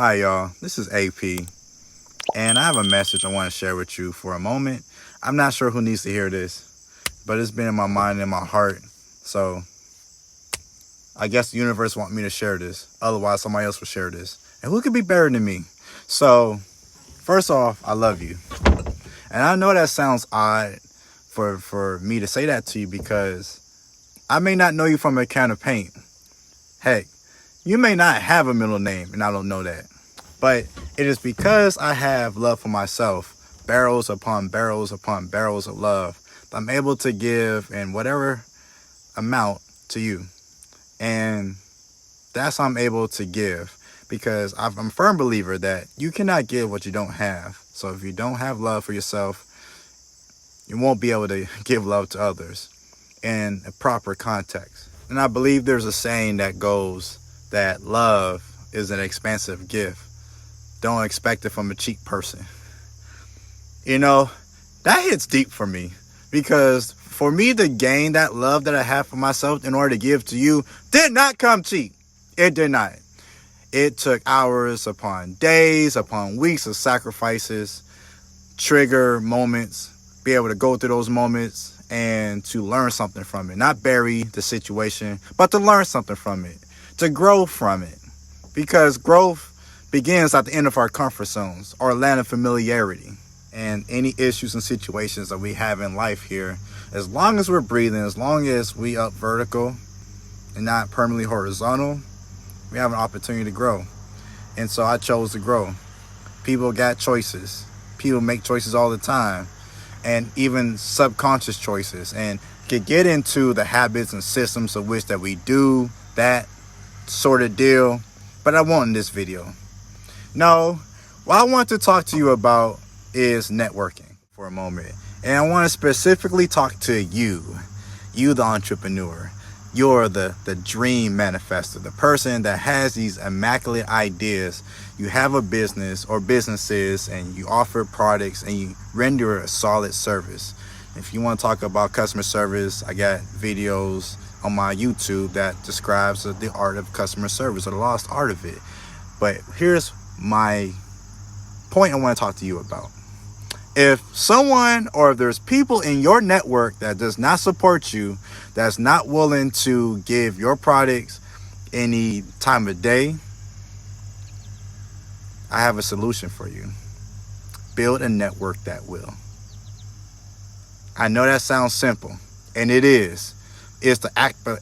Hi, y'all. This is AP, and I have a message I want to share with you for a moment. I'm not sure who needs to hear this, but it's been in my mind and my heart. So I guess the universe wants me to share this. Otherwise, somebody else will share this. And who could be better than me? So first off, I love you. And I know that sounds odd for me to say that to you because I may not know you from a can of paint. Heck, you may not have a middle name, and I don't know that. But it is because I have love for myself, barrels upon barrels upon barrels of love, that I'm able to give in whatever amount to you. And that's how I'm able to give, because I'm a firm believer that you cannot give what you don't have. So if you don't have love for yourself, you won't be able to give love to others in a proper context. And I believe there's a saying that goes that love is an expensive gift. Don't expect it from a cheap person. You know, that hits deep for me, because for me to gain that love that I have for myself in order to give to you did not come cheap. It did not. It took hours upon days, upon weeks of sacrifices, trigger moments, be able to go through those moments and to learn something from it. Not bury the situation, but to learn something from it, to grow from it. Because growth begins at the end of our comfort zones, our land of familiarity. And any issues and situations that we have in life here, as long as we're breathing, as long as we up vertical and not permanently horizontal, we have an opportunity to grow. And so I chose to grow. People got choices. People make choices all the time, and even subconscious choices, and could get into the habits and systems of which that we do that sort of deal. But I won't in this video. No, what I want to talk to you about is networking for a moment. And I want to specifically talk to you, the entrepreneur. You're the dream manifester, the person that has these immaculate ideas. You have a business or businesses, and you offer products and you render a solid service. If you want to talk about customer service, I got videos on my YouTube that describes the art of customer service, or the lost art of it. But here's my point I want to talk to you about. If someone, or if there's people in your network that does not support you, that's not willing to give your products any time of day, I have a solution for you. Build a network that will. I know that sounds simple, and it is. Is the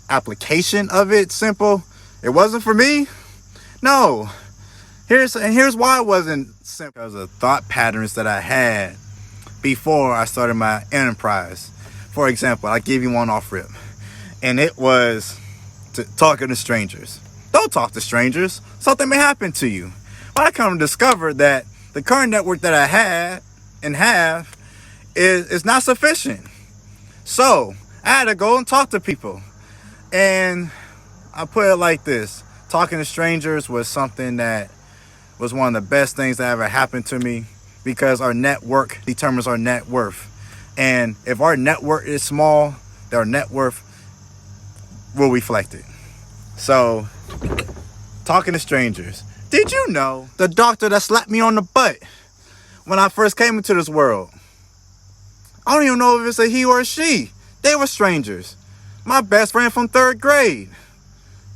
application of it simple? It wasn't for me? No. Here's why it wasn't simple. Because of thought patterns that I had before I started my enterprise. For example, I give you one off rip, and it was talking to strangers. Don't talk to strangers. Something may happen to you. But I kind of discovered that the current network that I had and have is not sufficient. So I had to go and talk to people. And I put it like this. Talking to strangers was something that was one of the best things that ever happened to me, because our network determines our net worth. And if our network is small, our net worth will reflect it. So, talking to strangers. Did you know the doctor that slapped me on the butt when I first came into this world? I don't even know if it's a he or a she. They were strangers. My best friend from 3rd grade.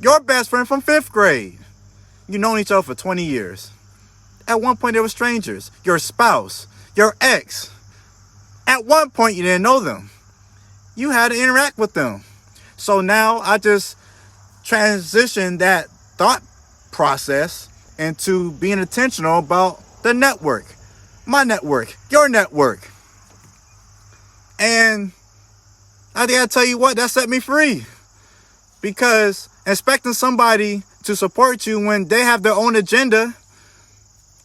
Your best friend from 5th grade. You've known each other for 20 years. At one point, they were strangers. Your spouse, your ex. At one point, you didn't know them. You had to interact with them. So now I just transitioned that thought process into being intentional about the network. My network, your network. And I gotta tell you what, that set me free. Because expecting somebody to support you when they have their own agenda,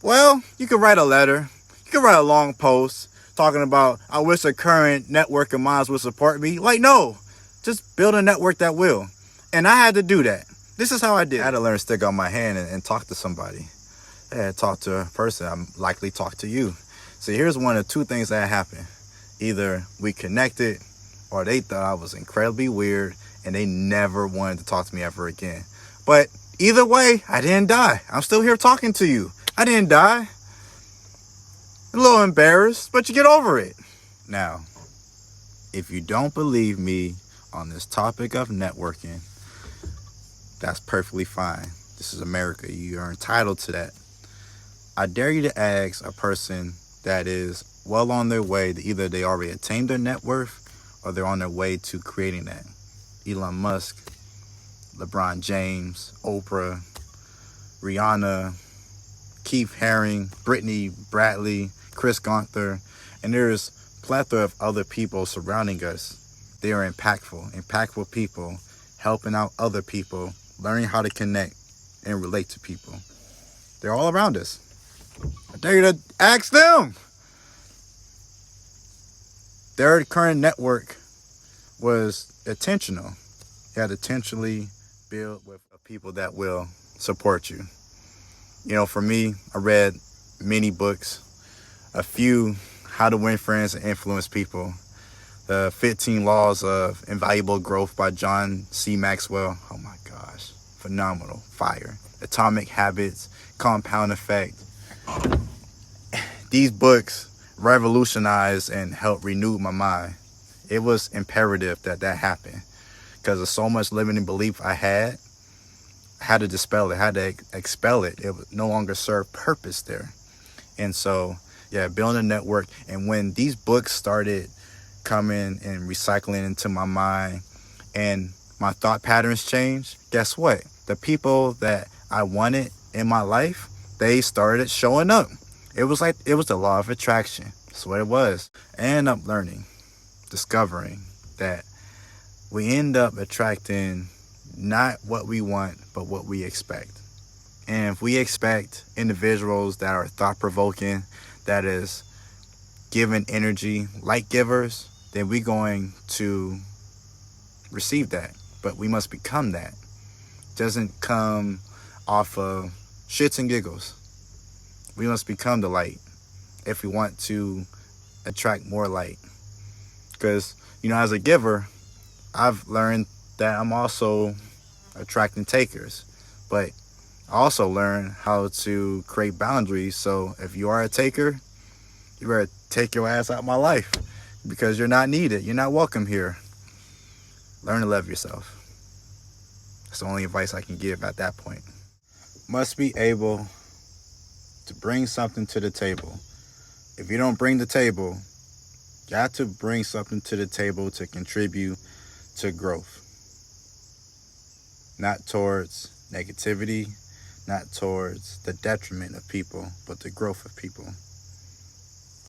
well, you could write a letter. You could write a long post talking about, I wish a current network of mine would support me. Like, no, just build a network that will. And I had to do that. This is how I did. I had to learn to stick out my hand and talk to somebody. I had to talk to a person. I'm likely talk to you. So here's one of two things that happened. Either we connected, or they thought I was incredibly weird and they never wanted to talk to me ever again. But Either way, I didn't die. I'm still here talking to you. I didn't die. A little embarrassed, but you get over it. Now, if you don't believe me on this topic of networking, that's perfectly fine. This is America. You are entitled to that. I dare you to ask a person that is well on their way to either they already attained their net worth or they're on their way to creating that. Elon Musk, LeBron James, Oprah, Rihanna, Keith Haring, Brittany Bradley, Chris Gunther, and there's a plethora of other people surrounding us. They are impactful people, helping out other people, learning how to connect and relate to people. They're all around us. I dare you to ask them. Their current network was intentional. You had to intentionally build with people that will support you. You know, for me, I read many books, a few How to Win Friends and Influence People, the 15 Laws of Invaluable Growth by John C. Maxwell. Oh my gosh, phenomenal, fire. Atomic Habits, Compound Effect. These books revolutionized and helped renew my mind. It was imperative that happened because of so much limiting belief I had to dispel it, had to expel it. It would no longer serve purpose there. And so, yeah, building a network. And when these books started coming and recycling into my mind and my thought patterns changed, guess what? The people that I wanted in my life, they started showing up. It was the law of attraction. That's what it was. I ended up learning, discovering that we end up attracting not what we want, but what we expect. And if we expect individuals that are thought-provoking, that is giving energy, light givers, then we're going to receive that. But we must become that. It doesn't come off of shits and giggles. We must become the light if we want to attract more light. Because, you know, as a giver, I've learned that I'm also attracting takers. But I also learned how to create boundaries. So if you are a taker, you better take your ass out of my life because you're not needed. You're not welcome here. Learn to love yourself. That's the only advice I can give at that point. Must be able to bring something to the table. If you don't bring the table, you have to bring something to the table to contribute to growth. Not towards negativity, not towards the detriment of people, but the growth of people.